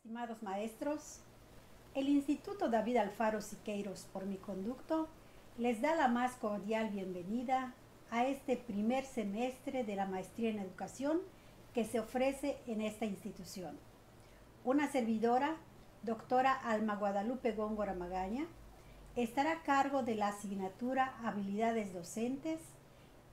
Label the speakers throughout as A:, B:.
A: Estimados maestros, el Instituto David Alfaro Siqueiros por mi conducto les da la más cordial bienvenida a este primer semestre de la maestría en educación que se ofrece en esta institución. Una servidora, doctora Alma Guadalupe Góngora Magaña, estará a cargo de la asignatura Habilidades Docentes,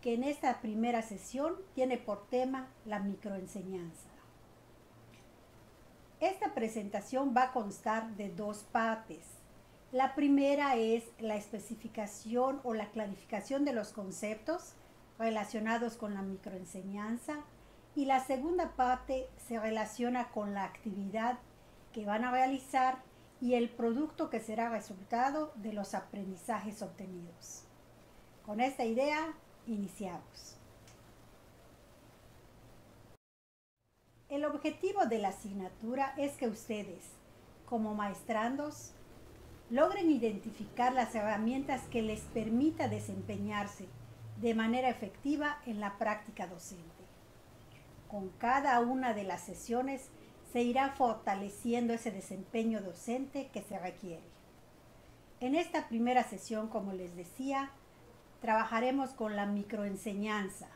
A: que en esta primera sesión tiene por tema la microenseñanza. Esta presentación va a constar de dos partes. La primera es la especificación o la clarificación de los conceptos relacionados con la microenseñanza, y la segunda parte se relaciona con la actividad que van a realizar y el producto que será resultado de los aprendizajes obtenidos. Con esta idea, iniciamos. El objetivo de la asignatura es que ustedes, como maestrandos, logren identificar las herramientas que les permita desempeñarse de manera efectiva en la práctica docente. Con cada una de las sesiones se irá fortaleciendo ese desempeño docente que se requiere. En esta primera sesión, como les decía, trabajaremos con la microenseñanza.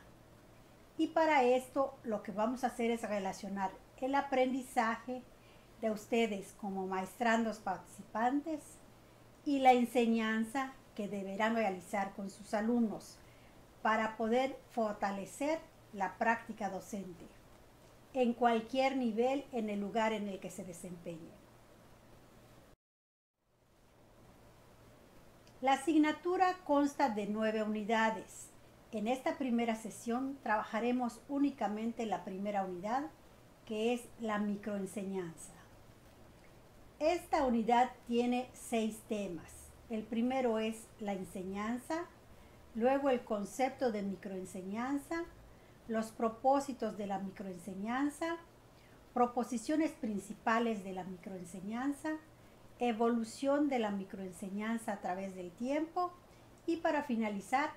A: Y para esto lo que vamos a hacer es relacionar el aprendizaje de ustedes como maestrandos participantes y la enseñanza que deberán realizar con sus alumnos para poder fortalecer la práctica docente en cualquier nivel en el lugar en el que se desempeñen. La asignatura consta de 9 unidades. En esta primera sesión trabajaremos únicamente la primera unidad, que es la microenseñanza. Esta unidad tiene 6 temas. El primero es la enseñanza, luego el concepto de microenseñanza, los propósitos de la microenseñanza, proposiciones principales de la microenseñanza, evolución de la microenseñanza a través del tiempo y, para finalizar,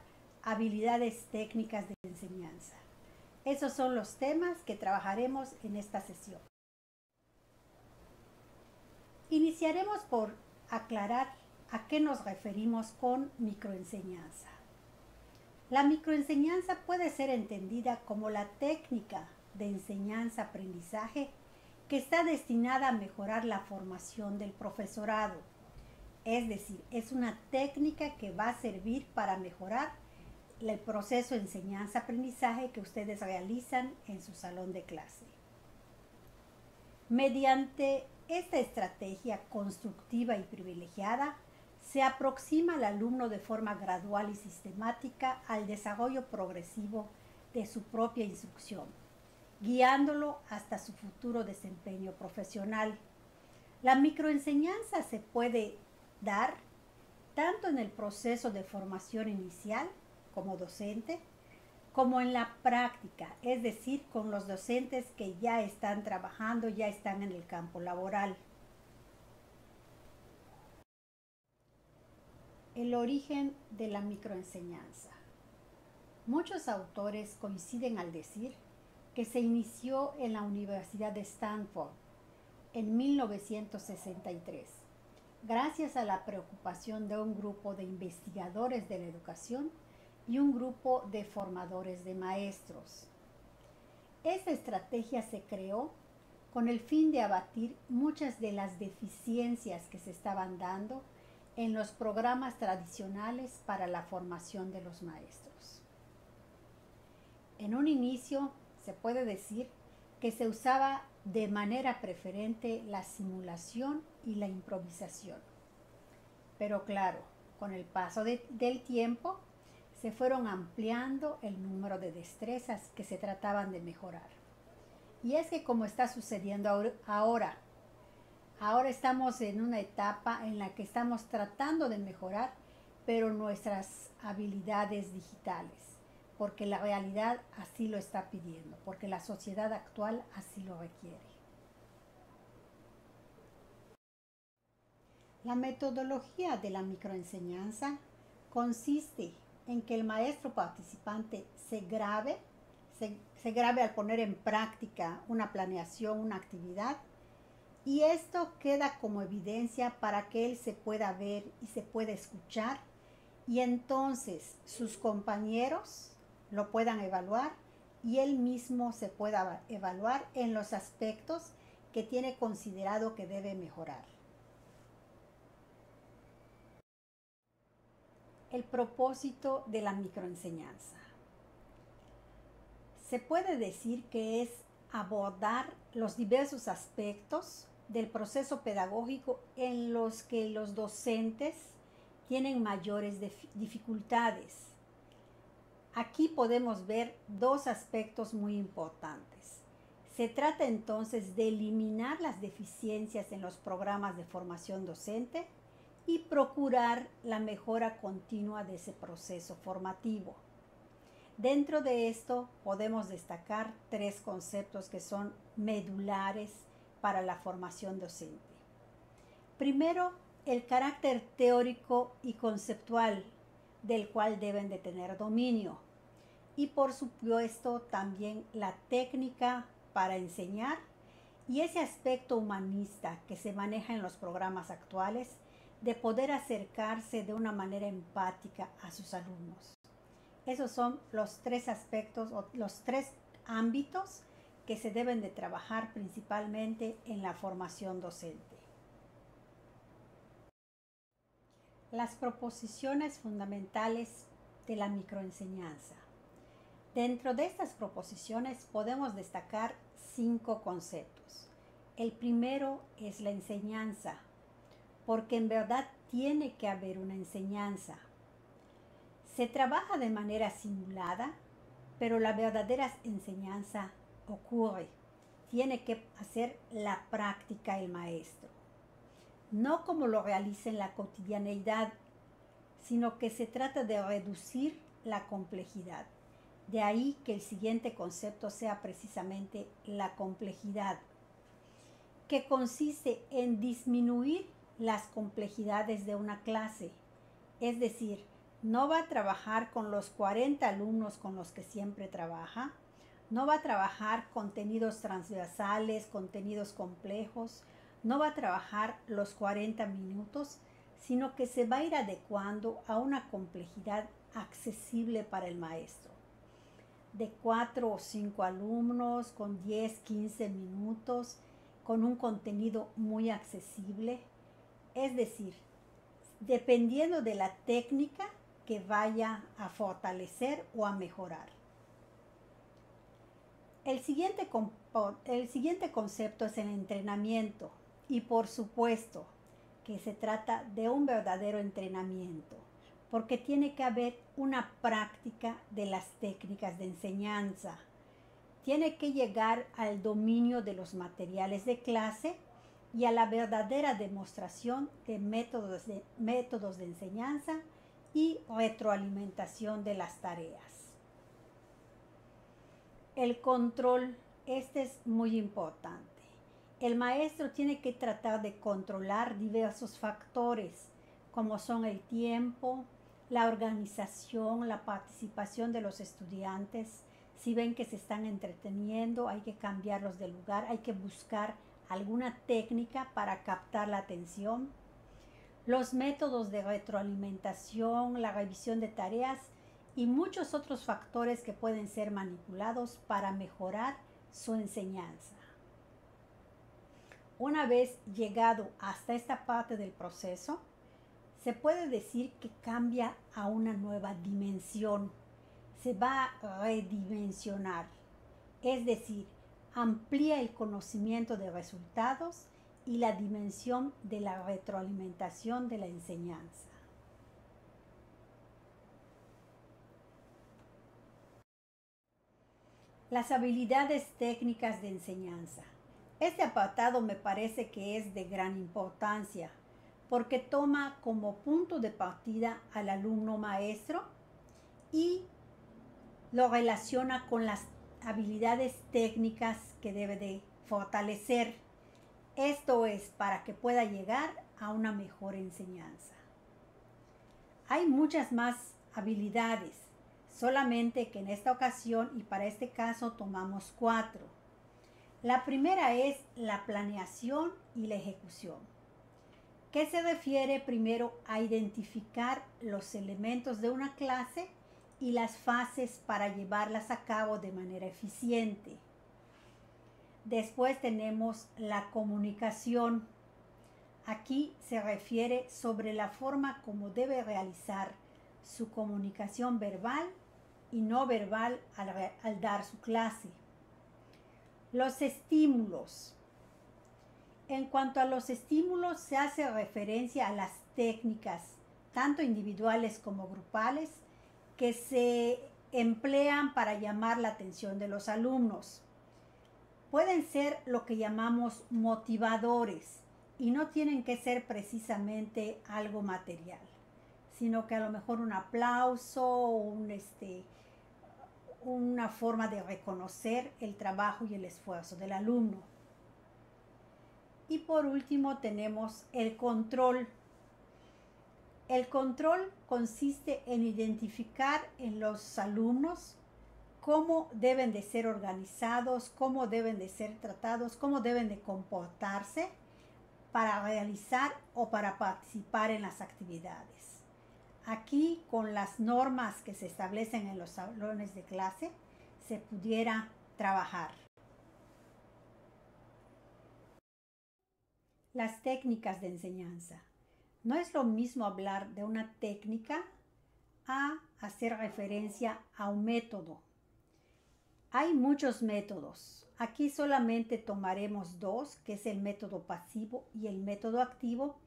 A: habilidades técnicas de enseñanza. Esos son los temas que trabajaremos en esta sesión. Iniciaremos por aclarar a qué nos referimos con microenseñanza. La microenseñanza puede ser entendida como la técnica de enseñanza-aprendizaje que está destinada a mejorar la formación del profesorado. Es decir, es una técnica que va a servir para mejorar el proceso de enseñanza-aprendizaje que ustedes realizan en su salón de clase. Mediante esta estrategia constructiva y privilegiada, se aproxima al alumno de forma gradual y sistemática al desarrollo progresivo de su propia instrucción, guiándolo hasta su futuro desempeño profesional. La microenseñanza se puede dar tanto en el proceso de formación inicial como docente, como en la práctica, es decir, con los docentes que ya están trabajando, ya están en el campo laboral. El origen de la microenseñanza. Muchos autores coinciden al decir que se inició en la Universidad de Stanford en 1963, gracias a la preocupación de un grupo de investigadores de la educación y un grupo de formadores de maestros. Esta estrategia se creó con el fin de abatir muchas de las deficiencias que se estaban dando en los programas tradicionales para la formación de los maestros. En un inicio, se puede decir que se usaba de manera preferente la simulación y la improvisación. Pero claro, con el paso del tiempo, se fueron ampliando el número de destrezas que se trataban de mejorar. Y es que, como está sucediendo ahora estamos en una etapa en la que estamos tratando de mejorar, pero nuestras habilidades digitales, porque la realidad así lo está pidiendo, porque la sociedad actual así lo requiere. La metodología de la microenseñanza consiste en que el maestro participante se grabe al poner en práctica una planeación, una actividad, Y esto queda como evidencia para que él se pueda ver y se pueda escuchar y entonces sus compañeros lo puedan evaluar y él mismo se pueda evaluar en los aspectos que tiene considerado que debe mejorar. El propósito de la microenseñanza. Se puede decir que es abordar los diversos aspectos del proceso pedagógico en los que los docentes tienen mayores dificultades. Aquí podemos ver dos aspectos muy importantes. Se trata entonces de eliminar las deficiencias en los programas de formación docente y procurar la mejora continua de ese proceso formativo. Dentro de esto podemos destacar tres conceptos que son medulares para la formación docente. Primero, el carácter teórico y conceptual del cual deben de tener dominio. Y por supuesto también la técnica para enseñar y ese aspecto humanista que se maneja en los programas actuales de poder acercarse de una manera empática a sus alumnos. Esos son los tres aspectos o los tres ámbitos que se deben de trabajar principalmente en la formación docente. Las proposiciones fundamentales de la microenseñanza. Dentro de estas proposiciones podemos destacar 5 conceptos. El primero es la enseñanza, porque en verdad tiene que haber una enseñanza. Se trabaja de manera simulada, pero la verdadera enseñanza ocurre. Tiene que hacer la práctica el maestro. No como lo realiza en la cotidianeidad, sino que se trata de reducir la complejidad. De ahí que el siguiente concepto sea precisamente la complejidad, que consiste en disminuir las complejidades de una clase. Es decir, no va a trabajar con los 40 alumnos con los que siempre trabaja, no va a trabajar contenidos transversales, contenidos complejos, no va a trabajar los 40 minutos, sino que se va a ir adecuando a una complejidad accesible para el maestro. De 4 o 5 alumnos, con 10, 15 minutos, con un contenido muy accesible. Es decir, dependiendo de la técnica que vaya a fortalecer o a mejorar. El siguiente concepto es el entrenamiento y por supuesto que se trata de un verdadero entrenamiento porque tiene que haber una práctica de las técnicas de enseñanza. Tiene que llegar al dominio de los materiales de clase y a la verdadera demostración de métodos de enseñanza y retroalimentación de las tareas. El control, este es muy importante. El maestro tiene que tratar de controlar diversos factores, como son el tiempo, la organización, la participación de los estudiantes. Si ven que se están entreteniendo, hay que cambiarlos de lugar, hay que buscar alguna técnica para captar la atención. Los métodos de retroalimentación, la revisión de tareas y muchos otros factores que pueden ser manipulados para mejorar su enseñanza. Una vez llegado hasta esta parte del proceso, se puede decir que cambia a una nueva dimensión. Se va a redimensionar, es decir, amplía el conocimiento de resultados y la dimensión de la retroalimentación de la enseñanza. Las habilidades técnicas de enseñanza. Este apartado me parece que es de gran importancia porque toma como punto de partida al alumno maestro y lo relaciona con las habilidades técnicas que debe de fortalecer. Esto es para que pueda llegar a una mejor enseñanza. Hay muchas más habilidades, solamente que en esta ocasión y para este caso tomamos 4. La primera es la planeación y la ejecución, que se refiere primero a identificar los elementos de una clase y las fases para llevarlas a cabo de manera eficiente. Después tenemos la comunicación. Aquí se refiere sobre la forma como debe realizar su comunicación verbal y no verbal al dar su clase. Los estímulos. En cuanto a los estímulos, se hace referencia a las técnicas, tanto individuales como grupales, que se emplean para llamar la atención de los alumnos. Pueden ser lo que llamamos motivadores y no tienen que ser precisamente algo material, sino que a lo mejor un aplauso, una forma de reconocer el trabajo y el esfuerzo del alumno. Y por último tenemos el control. El control consiste en identificar en los alumnos cómo deben de ser organizados, cómo deben de ser tratados, cómo deben de comportarse para realizar o para participar en las actividades. Aquí, con las normas que se establecen en los salones de clase, se pudiera trabajar. Las técnicas de enseñanza. No es lo mismo hablar de una técnica a hacer referencia a un método. Hay muchos métodos. Aquí solamente tomaremos dos, que es el método pasivo y el método activo,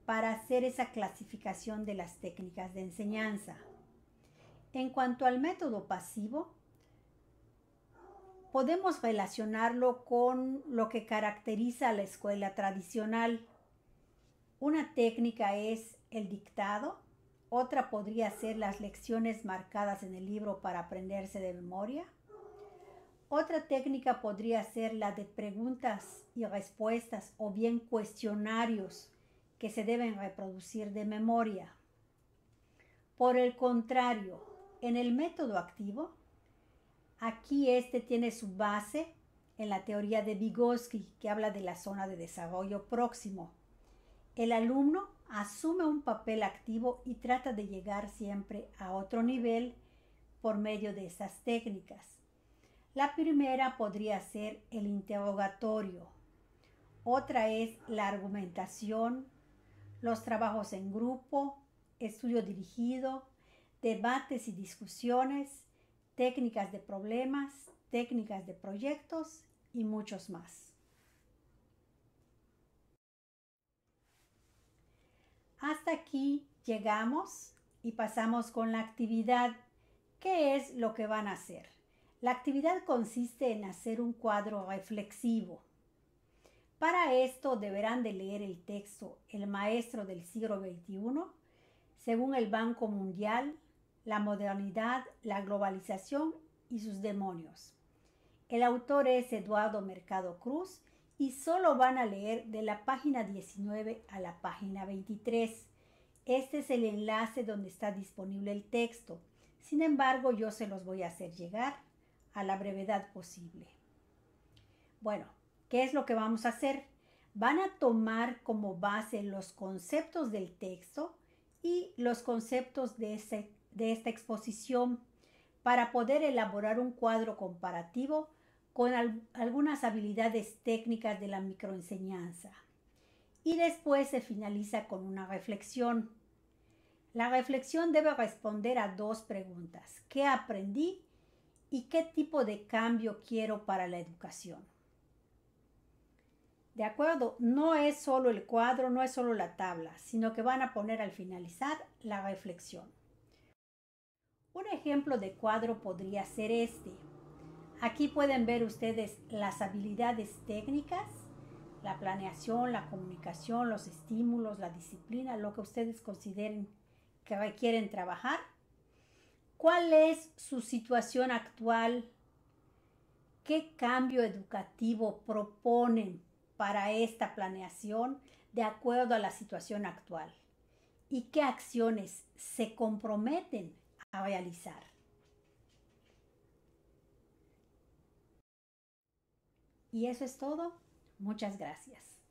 A: para hacer esa clasificación de las técnicas de enseñanza. En cuanto al método pasivo, podemos relacionarlo con lo que caracteriza a la escuela tradicional. Una técnica es el dictado, otra podría ser las lecciones marcadas en el libro para aprenderse de memoria. Otra técnica podría ser la de preguntas y respuestas o bien cuestionarios que se deben reproducir de memoria. Por el contrario, en el método activo, aquí tiene su base en la teoría de Vygotsky, que habla de la zona de desarrollo próximo. El alumno asume un papel activo y trata de llegar siempre a otro nivel por medio de estas técnicas. La primera podría ser el interrogatorio. Otra es la argumentación, los trabajos en grupo, estudio dirigido, debates y discusiones, técnicas de problemas, técnicas de proyectos y muchos más. Hasta aquí llegamos y pasamos con la actividad. ¿Qué es lo que van a hacer? La actividad consiste en hacer un cuadro reflexivo. Para esto deberán de leer el texto El maestro del siglo XXI, según el Banco Mundial, la modernidad, la globalización y sus demonios. El autor es Eduardo Mercado Cruz y solo van a leer de la página 19 a la página 23. Este es el enlace donde está disponible el texto. Sin embargo, yo se los voy a hacer llegar a la brevedad posible. Bueno, ¿qué es lo que vamos a hacer? Van a tomar como base los conceptos del texto y los conceptos de esta exposición para poder elaborar un cuadro comparativo con algunas habilidades técnicas de la microenseñanza. Y después se finaliza con una reflexión. La reflexión debe responder a dos preguntas: ¿qué aprendí? ¿Y qué tipo de cambio quiero para la educación? ¿De acuerdo? No es solo el cuadro, no es solo la tabla, sino que van a poner al finalizar la reflexión. Un ejemplo de cuadro podría ser este. Aquí pueden ver ustedes las habilidades técnicas, la planeación, la comunicación, los estímulos, la disciplina, lo que ustedes consideren que requieren trabajar. ¿Cuál es su situación actual? ¿Qué cambio educativo proponen para esta planeación de acuerdo a la situación actual? ¿Y qué acciones se comprometen a realizar? Y eso es todo. Muchas gracias.